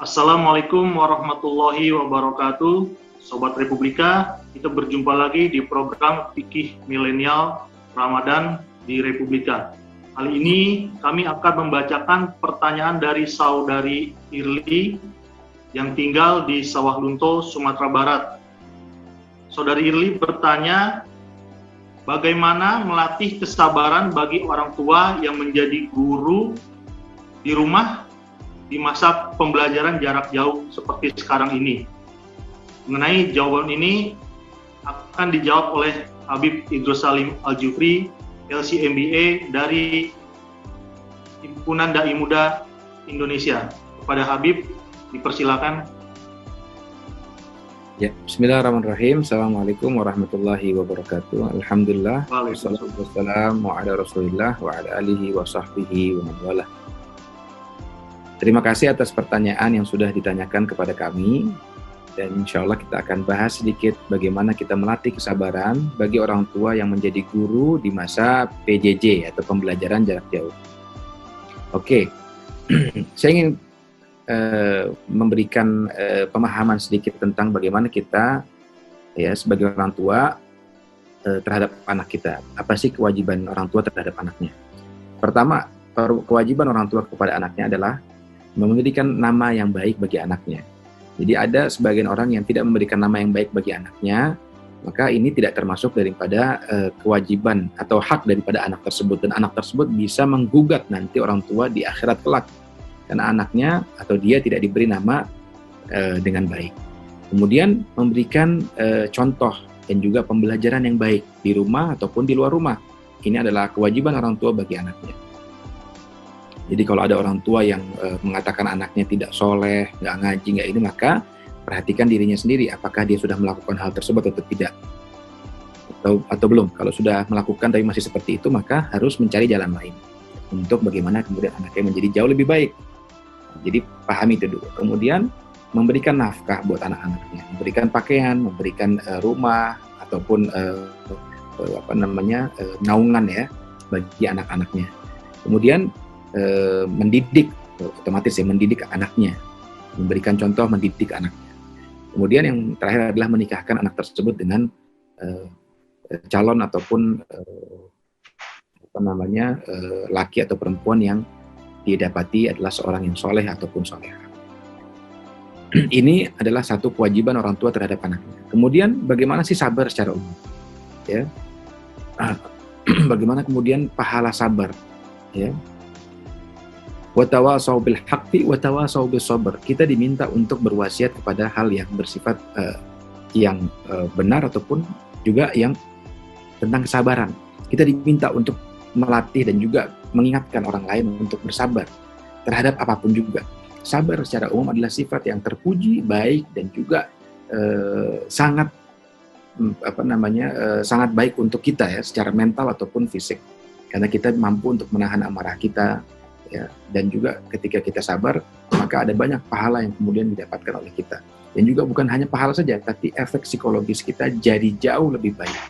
Assalamualaikum warahmatullahi wabarakatuh. Sobat Republika, kita berjumpa lagi di program Fikih Milenial Ramadan di Republika. Kali ini kami akan membacakan pertanyaan dari saudari Irli yang tinggal di Sawah Lunto, Sumatera Barat. Saudari Irli bertanya, bagaimana melatih kesabaran bagi orang tua yang menjadi guru di rumah di masa pembelajaran jarak jauh seperti sekarang ini? Mengenai jawaban ini akan dijawab oleh Habib Idrus Salim Al-Jufri, LC MBA dari Himpunan Dai Muda Indonesia. Kepada Habib, dipersilakan. Ya, bismillahirrahmanirrahim. Assalamualaikum warahmatullahi wabarakatuh. Alhamdulillah. Wassalamualaikum ala Rasulillah wa ala alihi wa sahbihi wa man walah. Terima kasih atas pertanyaan yang sudah ditanyakan kepada kami, dan insya Allah kita akan bahas sedikit bagaimana kita melatih kesabaran bagi orang tua yang menjadi guru di masa PJJ atau pembelajaran jarak jauh. Oke, saya ingin memberikan pemahaman sedikit tentang bagaimana kita ya sebagai orang tua terhadap anak kita. Apa sih kewajiban orang tua terhadap anaknya? Pertama, kewajiban orang tua kepada anaknya adalah memberikan nama yang baik bagi anaknya. Jadi ada sebagian orang yang tidak memberikan nama yang baik bagi anaknya, maka ini tidak termasuk daripada kewajiban atau hak daripada anak tersebut, dan anak tersebut bisa menggugat nanti orang tua di akhirat kelak karena anaknya atau dia tidak diberi nama dengan baik. Kemudian memberikan contoh dan juga pembelajaran yang baik di rumah ataupun di luar rumah. Ini adalah kewajiban orang tua bagi anaknya. Jadi kalau ada orang tua yang mengatakan anaknya tidak soleh, nggak ngaji, nggak ini, maka perhatikan dirinya sendiri, apakah dia sudah melakukan hal tersebut atau tidak, atau belum. Kalau sudah melakukan tapi masih seperti itu, maka harus mencari jalan lain untuk bagaimana kemudian anaknya menjadi jauh lebih baik. Jadi pahami itu dulu. Kemudian memberikan nafkah buat anak-anaknya, memberikan pakaian, memberikan rumah ataupun naungan ya bagi anak-anaknya. Kemudian mendidik, otomatis ya mendidik anaknya, memberikan contoh mendidik anaknya. Kemudian yang terakhir adalah menikahkan anak tersebut dengan calon ataupun laki atau perempuan yang didapati adalah seorang yang soleh ataupun soleha. Ini adalah satu kewajiban orang tua terhadap anaknya. Kemudian bagaimana sih sabar secara umum? Ya, bagaimana kemudian pahala sabar? Ya. Watawasau bil haqqi watawasau bis sabr. Kita diminta untuk berwasiat kepada hal yang bersifat yang benar ataupun juga yang tentang kesabaran. Kita diminta untuk melatih dan juga mengingatkan orang lain untuk bersabar terhadap apapun juga. Sabar secara umum adalah sifat yang terpuji, baik, dan juga sangat sangat baik untuk kita ya secara mental ataupun fisik. Karena kita mampu untuk menahan amarah kita. Ya, dan juga ketika kita sabar, maka ada banyak pahala yang kemudian didapatkan oleh kita. Dan juga bukan hanya pahala saja, tapi efek psikologis kita jadi jauh lebih baik.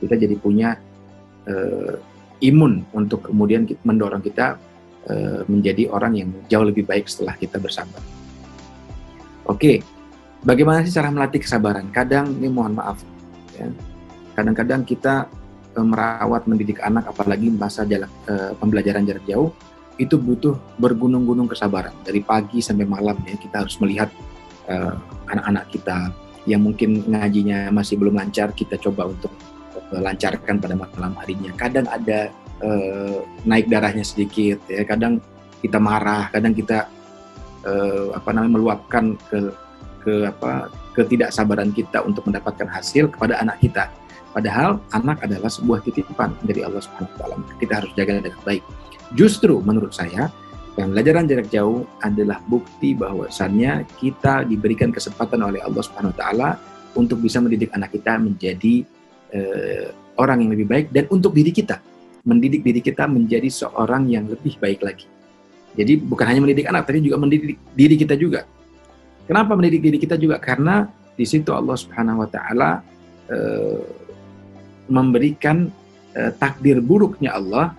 Kita jadi punya imun untuk kemudian mendorong kita menjadi orang yang jauh lebih baik setelah kita bersabar. Oke, bagaimana sih cara melatih kesabaran? Kadang, ini mohon maaf, ya, kadang-kadang kita merawat, mendidik anak, apalagi masa pembelajaran jarak jauh, itu butuh bergunung-gunung kesabaran. Dari pagi sampai malam ya, kita harus melihat anak-anak kita yang mungkin ngajinya masih belum lancar, kita coba untuk lancarkan pada malam harinya. Kadang ada naik darahnya sedikit ya, kadang kita marah, kadang kita meluapkan ketidaksabaran kita untuk mendapatkan hasil kepada anak kita. Padahal anak adalah sebuah titipan dari Allah Subhanahu wa taala. Kita harus jaga dengan baik. Justru menurut saya, pembelajaran jarak jauh adalah bukti bahwasannya kita diberikan kesempatan oleh Allah Subhanahu wa taala untuk bisa mendidik anak kita menjadi orang yang lebih baik, dan untuk diri kita, mendidik diri kita menjadi seorang yang lebih baik lagi. Jadi bukan hanya mendidik anak, tapi juga mendidik diri kita juga. Kenapa mendidik diri kita juga? Karena di situ Allah Subhanahu wa taala memberikan takdir buruknya Allah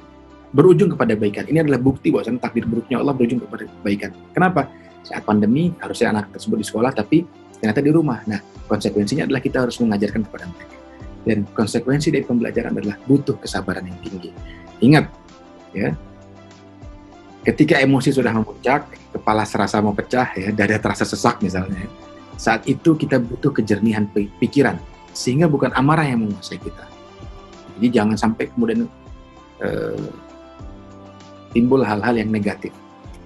berujung kepada kebaikan. Ini adalah bukti bahwa takdir buruknya Allah berujung kepada kebaikan. Kenapa? Saat pandemi harusnya anak tersebut di sekolah, tapi ternyata di rumah. Nah, konsekuensinya adalah kita harus mengajarkan kepada mereka. Dan konsekuensi dari pembelajaran adalah butuh kesabaran yang tinggi. Ingat, ya, ketika emosi sudah memuncak, kepala serasa mau pecah, ya, dada terasa sesak misalnya, saat itu kita butuh kejernihan pikiran, sehingga bukan amarah yang menguasai kita. Jadi jangan sampai kemudian timbul hal-hal yang negatif.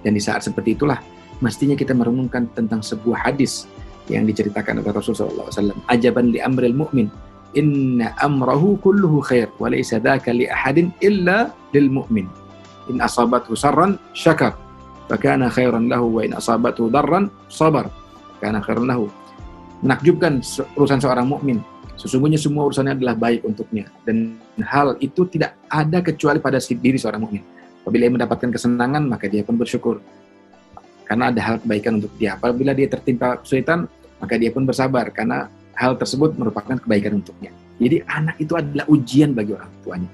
Dan di saat seperti itulah, mestinya kita merenungkan tentang sebuah hadis yang diceritakan oleh Rasulullah SAW. Ajaban li amril mu'min, inna amrahu kulluhu khair, wa laysa dhaka li ahadin illa lil mu'min. In asabathu sarran syakar, fa kana khairan lahu, wa in asabathu darran sabar, fa kana khairan lahu. Menakjubkan urusan seorang mukmin. Sesungguhnya semua urusannya adalah baik untuknya, dan hal itu tidak ada kecuali pada diri seorang mukmin. Apabila dia mendapatkan kesenangan, maka dia pun bersyukur karena ada hal kebaikan untuk dia. Apabila dia tertimpa kesulitan, maka dia pun bersabar karena hal tersebut merupakan kebaikan untuknya. Jadi anak itu adalah ujian bagi orang tuanya.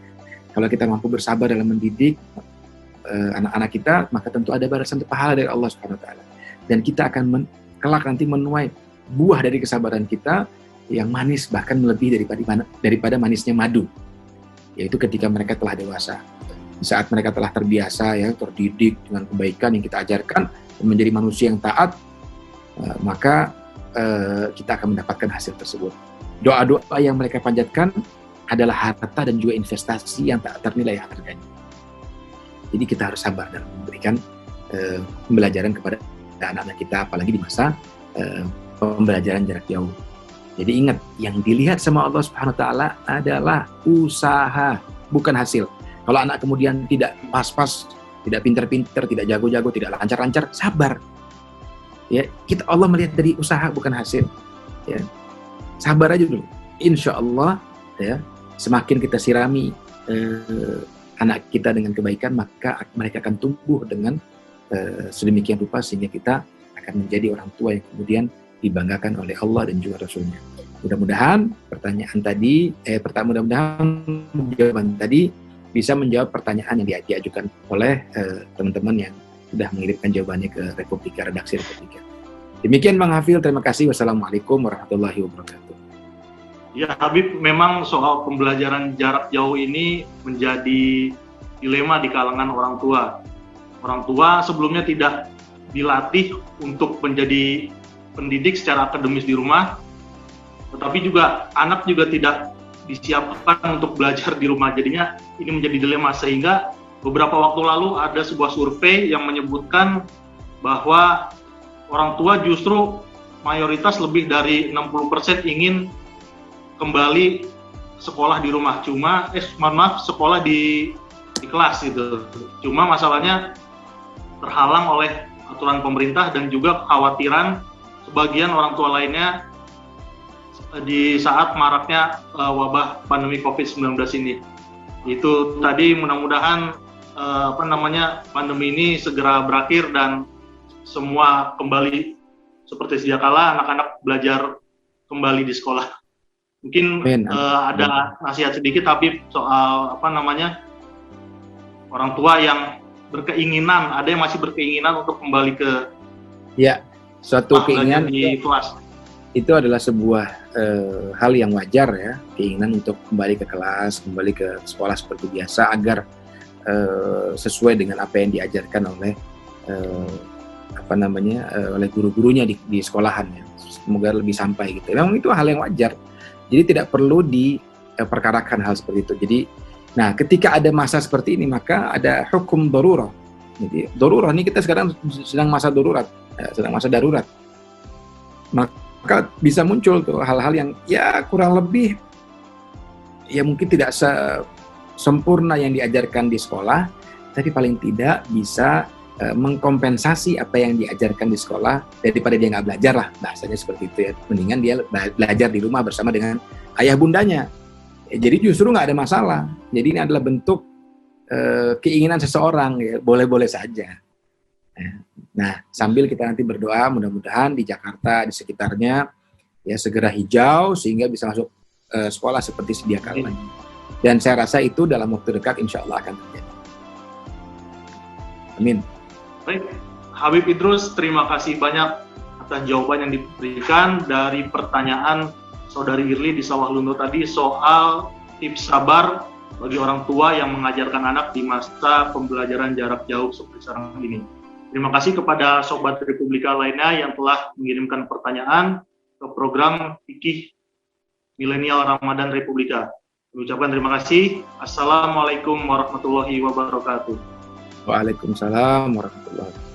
Kalau kita mampu bersabar dalam mendidik anak-anak kita, maka tentu ada balasan pahala dari Allah Subhanahu wa taala. Dan kita akan kelak nanti menuai buah dari kesabaran kita yang manis, bahkan lebih daripada manisnya madu. Yaitu ketika mereka telah dewasa. Di saat mereka telah terbiasa, ya, terdidik dengan kebaikan yang kita ajarkan dan menjadi manusia yang taat, maka kita akan mendapatkan hasil tersebut. Doa-doa yang mereka panjatkan adalah harta dan juga investasi yang tak ternilai harganya. Jadi kita harus sabar dalam memberikan pembelajaran kepada anak-anak kita, apalagi di masa pembelajaran jarak jauh. Jadi ingat, yang dilihat sama Allah Subhanahu wa taala adalah usaha, bukan hasil. Kalau anak kemudian tidak pas-pas, tidak pintar-pintar, tidak jago-jago, tidak lancar-lancar, sabar. Ya, Allah melihat dari usaha bukan hasil. Ya, sabar aja dulu. Insya Allah, ya, semakin kita sirami anak kita dengan kebaikan, maka mereka akan tumbuh dengan sedemikian rupa sehingga kita akan menjadi orang tua yang kemudian dibanggakan oleh Allah dan juga Rasulnya. Mudah-mudahan jawaban tadi bisa menjawab pertanyaan yang diajukan oleh teman-teman yang sudah mengirimkan jawabannya ke Republika, redaksi Republika. Demikian Bang Hafil, terima kasih. Wassalamualaikum warahmatullahi wabarakatuh. Ya Habib, memang soal pembelajaran jarak jauh ini menjadi dilema di kalangan orang tua. Orang tua sebelumnya tidak dilatih untuk menjadi pendidik secara akademis di rumah, tetapi juga anak juga tidak disiapkan untuk belajar di rumah. Jadinya ini menjadi dilema, sehingga beberapa waktu lalu ada sebuah survei yang menyebutkan bahwa orang tua justru mayoritas lebih dari 60% ingin kembali sekolah di rumah. Sekolah di kelas gitu. Cuma masalahnya terhalang oleh aturan pemerintah dan juga kekhawatiran sebagian orang tua lainnya di saat maraknya wabah pandemi COVID-19 ini. Itu tadi mudah-mudahan pandemi ini segera berakhir dan semua kembali seperti sedia kala, anak-anak belajar kembali di sekolah. Mungkin ada nasihat sedikit tapi soal orang tua yang berkeinginan, ada yang masih berkeinginan untuk kembali ke suatu keinginan di kelas. Itu adalah sebuah hal yang wajar, ya, keinginan untuk kembali ke kelas, kembali ke sekolah seperti biasa agar sesuai dengan apa yang diajarkan oleh oleh guru-gurunya di sekolahan, ya. Semoga lebih sampai gitu. Memang itu hal yang wajar. Jadi tidak perlu diperkarakan hal seperti itu. Jadi, nah ketika ada masa seperti ini maka ada hukum darurah. Jadi darurah ini kita sekarang sedang masa darurat, maka bisa muncul tuh hal-hal yang ya kurang lebih ya mungkin tidak sempurna yang diajarkan di sekolah, tapi paling tidak bisa mengkompensasi apa yang diajarkan di sekolah daripada dia nggak belajar lah, bahasanya seperti itu, ya. Mendingan dia belajar di rumah bersama dengan ayah bundanya. Jadi justru nggak ada masalah. Jadi ini adalah bentuk keinginan seseorang, ya, boleh-boleh saja. Nah, sambil kita nanti berdoa, mudah-mudahan di Jakarta, di sekitarnya, ya segera hijau sehingga bisa masuk sekolah seperti sedia kala. Dan saya rasa itu dalam waktu dekat insya Allah akan terjadi. Amin. Baik, Habib Idrus, terima kasih banyak atas jawaban yang diberikan dari pertanyaan Saudari Irli di Sawah Lunto tadi soal tips sabar bagi orang tua yang mengajarkan anak di masa pembelajaran jarak jauh seperti sekarang ini. Terima kasih kepada Sobat Republika lainnya yang telah mengirimkan pertanyaan ke program Fikih Milenial Ramadan Republika. Mengucapkan terima kasih. Assalamualaikum warahmatullahi wabarakatuh. Waalaikumsalam warahmatullahi wabarakatuh.